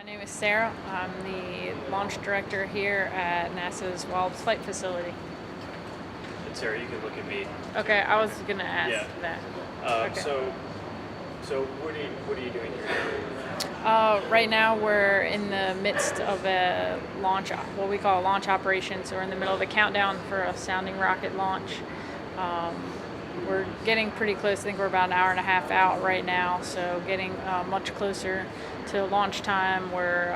My name is Sarah. I'm the launch director here at NASA's Wallops Flight Facility. And Sarah, you can look at me. Okay, I was going to ask Yeah. that. Okay. So what are you doing here? Right now we're in the midst of a launch, what we call a launch operation. So we're in the middle of a countdown for a sounding rocket launch. We're getting pretty close. I think we're about an hour and a half out right now, so getting much closer to launch time. We're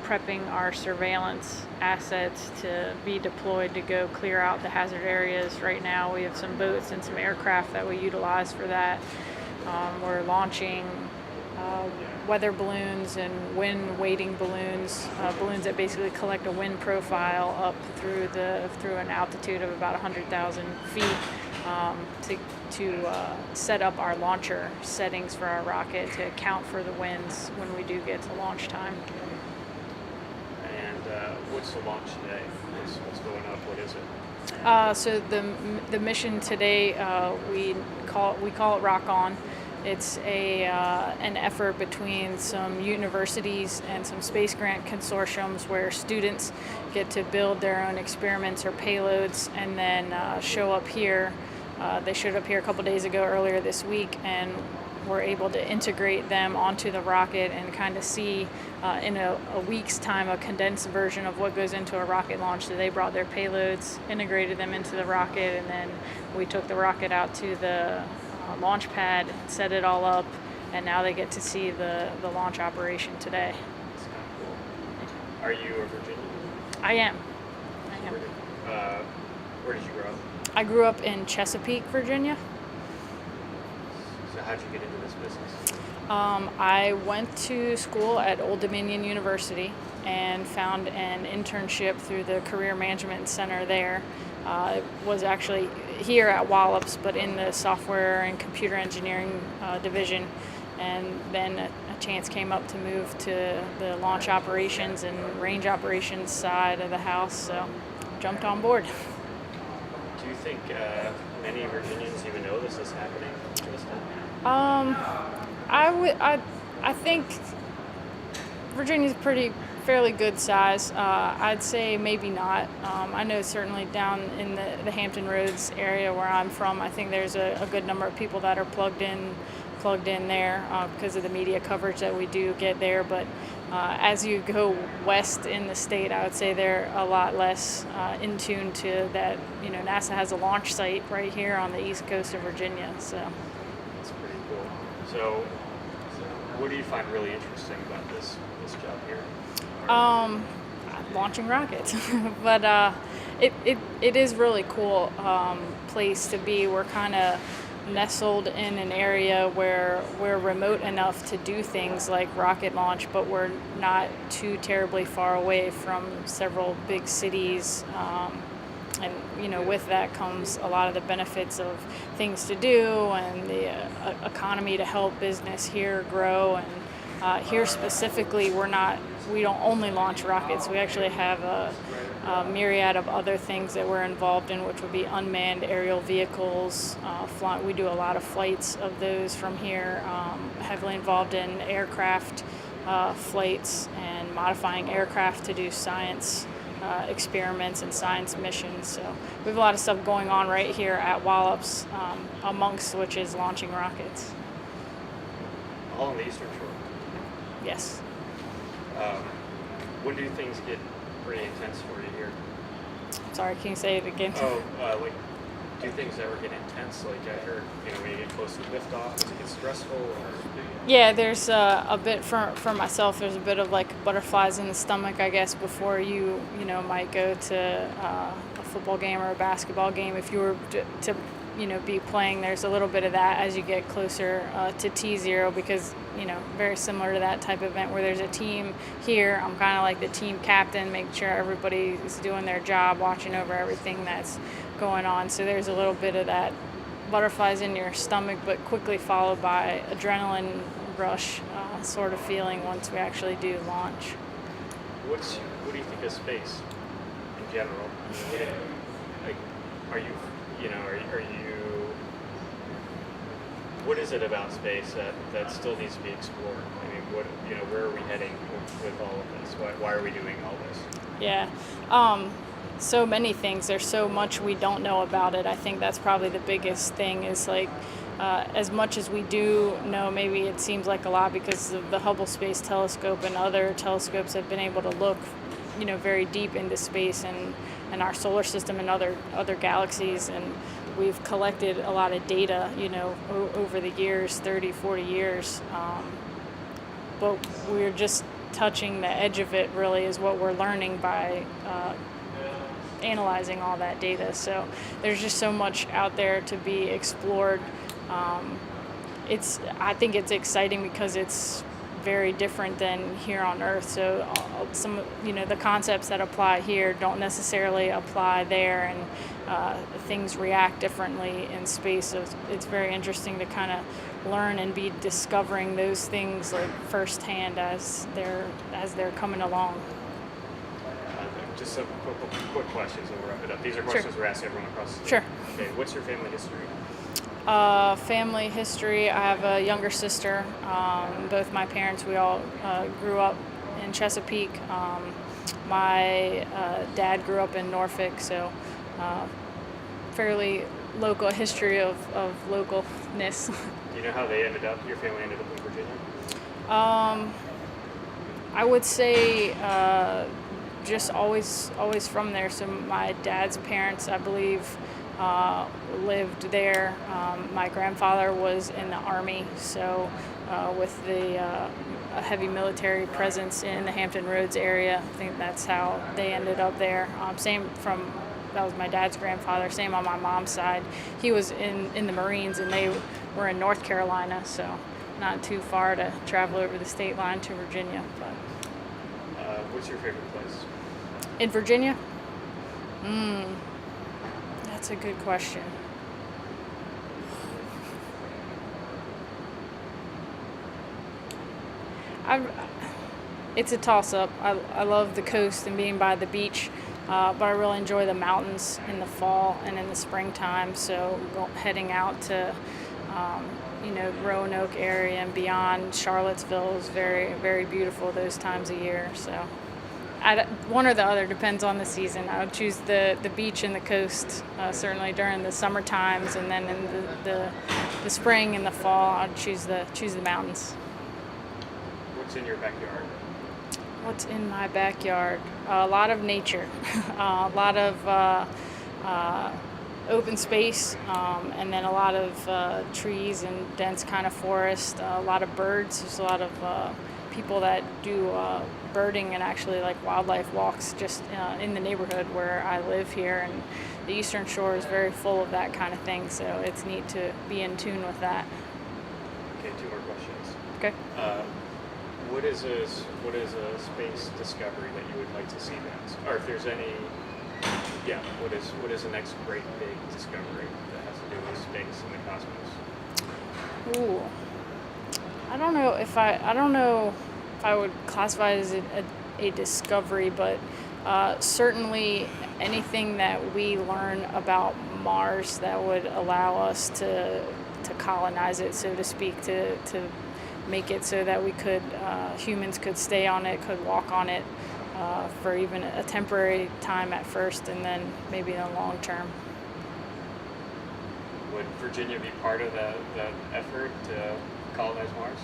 prepping our surveillance assets to be deployed to go clear out the hazard areas. Right now we have some boats and some aircraft that we utilize for that. We're launching weather balloons and wind weighting balloons, balloons that basically collect a wind profile up through an altitude of about 100,000 feet to set up our launcher settings for our rocket to account for the winds when we do get to launch time. And what's the launch today? What's going up? What is it? So the mission today, we call it Rock On. It's an effort between some universities and some space grant consortiums where students get to build their own experiments or payloads and then show up here. They showed up here a couple days ago earlier this week, and we're able to integrate them onto the rocket and kind of see in a week's time a condensed version of what goes into a rocket launch. So they brought their payloads, integrated them into the rocket, and then we took the rocket out to the launch pad, set it all up, and now they get to see the launch operation today. It's kind of cool. Are you a Virginian? I am. Where did you grow up? I grew up in Chesapeake, Virginia. So how'd you get into this business? I went to school at Old Dominion University and found an internship through the Career Management Center there. It was actually here at Wallops, but in the software and computer engineering division. And then a chance came up to move to the launch operations and range operations side of the house, so jumped on board. Do you think many Virginians even know this is happening this time? I think Virginia's fairly good size. I'd say maybe not. I know certainly down in the Hampton Roads area where I'm from, I think there's a good number of people that are plugged in there because of the media coverage that we do get there. But as you go west in the state, I would say they're a lot less in tune to that. You know, NASA has a launch site right here on the east coast of Virginia. So That's pretty cool. So what do you find really interesting about this job here? Launching rockets, but it is really cool place to be. We're kind of nestled in an area where we're remote enough to do things like rocket launch, but we're not too terribly far away from several big cities. And you know, with that comes a lot of the benefits of things to do and the economy to help business here grow. And here specifically, we don't only launch rockets. We actually have a myriad of other things that we're involved in, which would be unmanned aerial vehicles. We do a lot of flights of those from here, heavily involved in aircraft flights and modifying aircraft to do science experiments and science missions. So we have a lot of stuff going on right here at Wallops, amongst which is launching rockets. All on the Eastern Shore. Yes. When do things get pretty intense for you here? Sorry, can you say it again? Like, do things ever get intense? Like I heard, when you get close to liftoff, does it get stressful? Or? Yeah, there's a bit for myself. There's a bit of like butterflies in the stomach, I guess, before you might go to a football game or a basketball game. If you were to be playing, there's a little bit of that as you get closer to T0, because very similar to that type of event where there's a team here. I'm kind of like the team captain, making sure everybody is doing their job, watching over everything that's going on. So there's a little bit of that butterflies in your stomach, but quickly followed by adrenaline rush sort of feeling once we actually do launch. What do you think of space in general? Are you What is it about space that still needs to be explored? I mean, where are we heading with all of this? Why are we doing all this? Yeah. So many things. There's so much we don't know about it. I think that's probably the biggest thing is like, as much as we do know, maybe it seems like a lot because of the Hubble Space Telescope and other telescopes have been able to look, very deep into space and our solar system and other galaxies. And we've collected a lot of data, over the years, 30, 40 years. But we're just touching the edge of it, really, is what we're learning by analyzing all that data. So there's just so much out there to be explored. I think it's exciting because it's very different than here on Earth. So some, the concepts that apply here don't necessarily apply there, and things react differently in space. So it's very interesting to kind of learn and be discovering those things like firsthand as they're coming along. Just some quick questions and we'll wrap it up. These are questions we're asking everyone across the Sure. Okay, what's your family history? Family history, I have a younger sister. Both my parents, we all grew up in Chesapeake. My dad grew up in Norfolk, so fairly local history of localness. Do you know how your family ended up in Virginia? I would say just always from there. So my dad's parents, I believe, lived there. My grandfather was in the Army, so with a heavy military presence in the Hampton Roads area, I think that's how they ended up there. That was my dad's grandfather. Same on my mom's side. He was in the Marines, and they were in North Carolina, so not too far to travel over the state line to Virginia. But what's your favorite place? in Virginia? That's a good question. It's a toss-up. I love the coast and being by the beach, but I really enjoy the mountains in the fall and in the springtime. So heading out to, Roanoke area and beyond, Charlottesville is very, very beautiful those times of year. So one or the other, depends on the season. I would choose the beach and the coast, certainly during the summer times, and then in the spring and the fall, I'd choose the mountains. What's in your backyard? What's in my backyard? A lot of nature, a lot of open space, and then a lot of trees and dense kind of forest, a lot of birds. There's a lot of people that do birding and actually like wildlife walks just in the neighborhood where I live here, and the Eastern Shore is very full of that kind of thing, so it's neat to be in tune with that. Okay, 2 more questions. Okay. What is a space discovery that you would like to see next? Or if there's any, what is the next great big discovery that has to do with space and the cosmos? Ooh. I don't know if I would classify it as a discovery, but certainly anything that we learn about Mars that would allow us to colonize it, so to speak, to make it so that we could, humans could stay on it, could walk on it for even a temporary time at first, and then maybe in the long term. Would Virginia be part of that effort to colonize Mars?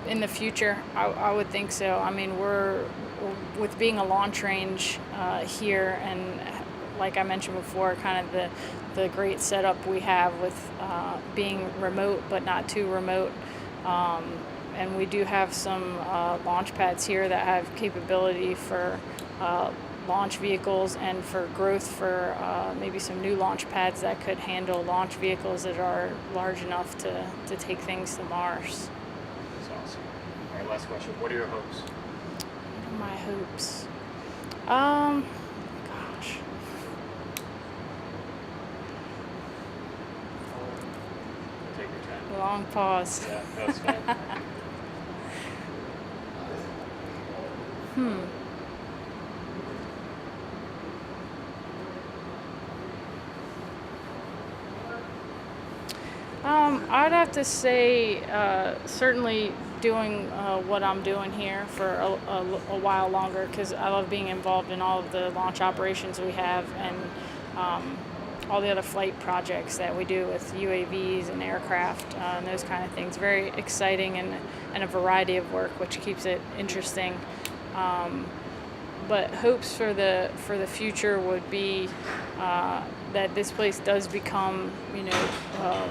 In the future, I would think so. I mean, we're with being a launch range here, and like I mentioned before, kind of the great setup we have with being remote but not too remote. And we do have some launch pads here that have capability for launch vehicles and for growth for maybe some new launch pads that could handle launch vehicles that are large enough to take things to Mars. That's awesome. All right, last question. What are your hopes? What are my hopes? Gosh. Take your time. Long pause. Yeah, that's fine. I'd have to say certainly doing what I'm doing here for a while longer, because I love being involved in all of the launch operations we have, and all the other flight projects that we do with UAVs and aircraft and those kind of things. Very exciting, and a variety of work, which keeps it interesting. But hopes for the future would be that this place does become,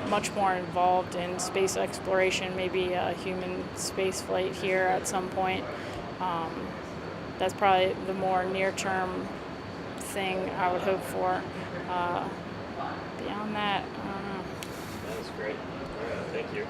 much more involved in space exploration, maybe a human space flight here at some point. That's probably the more near-term thing I would hope for. Beyond that, I don't know. That was great. Thank you.